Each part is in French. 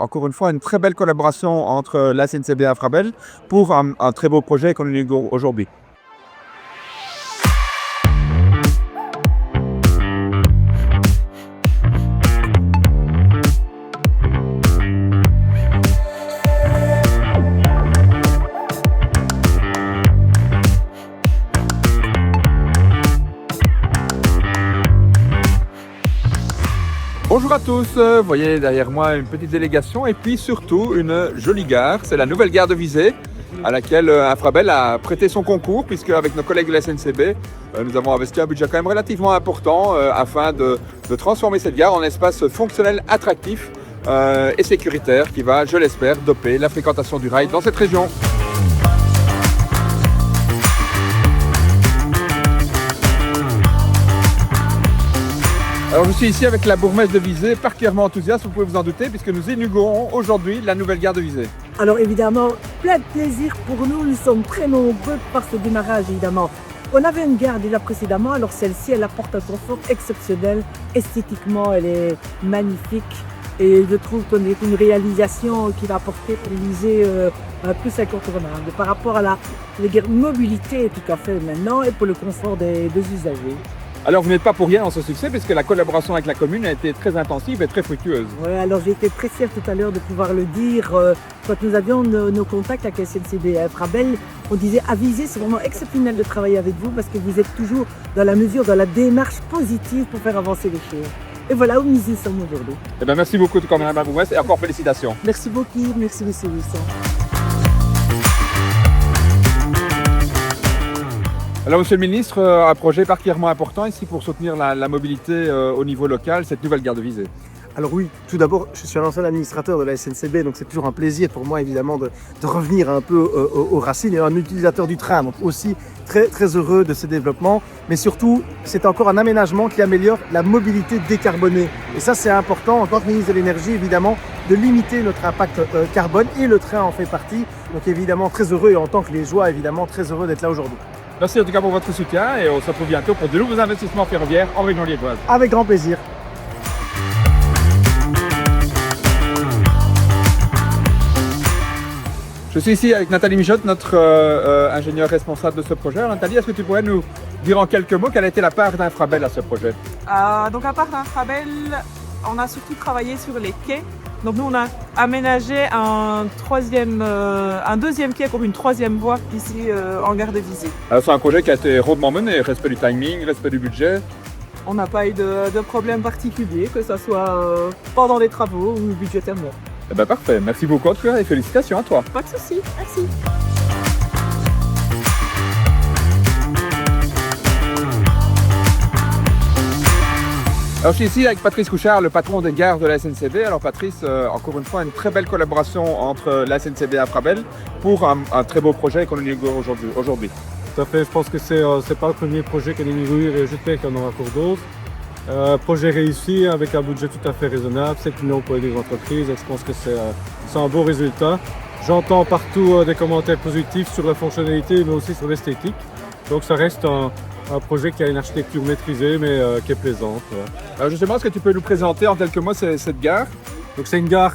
encore une fois une très belle collaboration entre la SNCB et Infrabel pour un très beau projet qu'on inaugure aujourd'hui. Bonjour à tous, vous voyez derrière moi une petite délégation et puis surtout une jolie gare, c'est la nouvelle gare de Visé à laquelle Infrabel a prêté son concours puisque avec nos collègues de la SNCB nous avons investi un budget quand même relativement important afin de transformer cette gare en espace fonctionnel attractif et sécuritaire qui va, je l'espère, doper la fréquentation du rail dans cette région. Alors je suis ici avec la bourgmestre de Visé, particulièrement enthousiaste, vous pouvez vous en douter, puisque nous inaugurons aujourd'hui la nouvelle gare de Visé. Alors évidemment, plein de plaisir pour nous, nous sommes très nombreux par ce démarrage évidemment. On avait une gare déjà précédemment, alors celle-ci elle apporte un confort exceptionnel, esthétiquement elle est magnifique et je trouve qu'on est une réalisation qui va apporter pour Visé un plus incontournable par rapport à la mobilité tout à fait maintenant et pour le confort des usagers. Alors vous n'êtes pas pour rien dans ce succès puisque la collaboration avec la commune a été très intensive et très fructueuse. Oui, alors j'ai été très fière tout à l'heure de pouvoir le dire. Quand nous avions nos contacts avec SNCB et Infrabel, on disait à Visé, c'est vraiment exceptionnel de travailler avec vous parce que vous êtes toujours dans la démarche positive pour faire avancer les choses. Et voilà où nous y sommes aujourd'hui. Eh bien, merci beaucoup quand même Madame la bourgmestre et encore félicitations. Merci beaucoup, merci monsieur Wilson. Alors Monsieur le Ministre, un projet particulièrement important ici pour soutenir la mobilité au niveau local, cette nouvelle gare de Visé. Alors oui, tout d'abord, je suis un ancien administrateur de la SNCB, donc c'est toujours un plaisir pour moi évidemment de revenir un peu aux racines et un utilisateur du train, donc aussi très, très heureux de ce développement. Mais surtout, c'est encore un aménagement qui améliore la mobilité décarbonée. Et ça, c'est important en tant que ministre de l'Énergie, évidemment, de limiter notre impact carbone et le train en fait partie. Donc évidemment, très heureux et en tant que les joies, évidemment, très heureux d'être là aujourd'hui. Merci en tout cas pour votre soutien et on se retrouve bientôt pour de nouveaux investissements ferroviaires en région liégeoise. Avec grand plaisir. Je suis ici avec Nathalie Mijotte, notre ingénieure responsable de ce projet. Alors, Nathalie, est-ce que tu pourrais nous dire en quelques mots quelle a été la part d'Infrabel à ce projet? Donc à part d'Infrabel, on a surtout travaillé sur les quais. Donc nous on a aménagé un deuxième quai pour une troisième voie ici en gare de Visé. C'est un projet qui a été rondement mené, respect du timing, respect du budget. On n'a pas eu de problème particulier, que ce soit pendant les travaux ou budgétairement. Eh ben parfait, merci beaucoup en tout cas et félicitations à toi. Pas de souci, merci. Alors je suis ici avec Patrice Couchard, le patron des gares de la SNCB. Alors Patrice, encore une fois, une très belle collaboration entre la SNCB et Infrabel pour un très beau projet qu'on inaugure aujourd'hui. Tout à fait, je pense que c'est pas le premier projet qu'on inaugure et j'espère qu'il y en aura encore d'autres. Projet réussi avec un budget tout à fait raisonnable, 7 millions pour les entreprises et je pense que c'est un beau résultat. J'entends partout des commentaires positifs sur la fonctionnalité mais aussi sur l'esthétique. Donc ça reste un projet qui a une architecture maîtrisée mais qui est plaisante. Alors justement, est-ce que tu peux nous présenter en quelques mots cette gare? Donc c'est une gare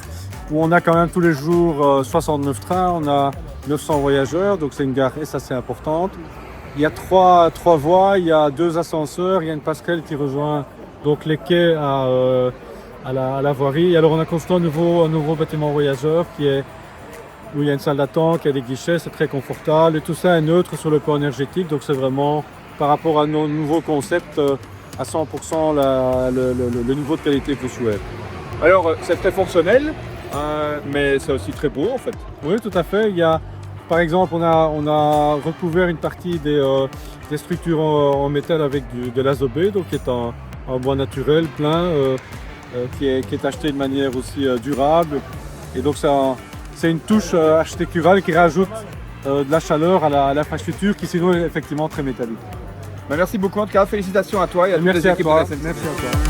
où on a quand même tous les jours 69 trains, on a 900 voyageurs, donc c'est une gare assez importante. Il y a trois voies, il y a 2 ascenseurs, il y a une passerelle qui rejoint donc les quais à la voirie. Et alors on a construit un nouveau bâtiment voyageur où il y a une salle d'attente, il y a des guichets, c'est très confortable et tout ça est neutre sur le plan énergétique, donc c'est vraiment par rapport à nos nouveaux concepts à 100% le niveau de qualité que je souhaite. Alors c'est très fonctionnel, mais c'est aussi très beau en fait. Oui, tout à fait. Par exemple, on a recouvert une partie des structures en métal avec de l'azobé, donc qui est un bois naturel plein, qui est acheté de manière aussi durable. Et donc c'est une touche architecturale qui rajoute de la chaleur à l'infrastructure qui sinon est effectivement très métallique. Merci beaucoup en tout cas, félicitations à toi et à toutes les équipes de la SNCB. Merci à toi.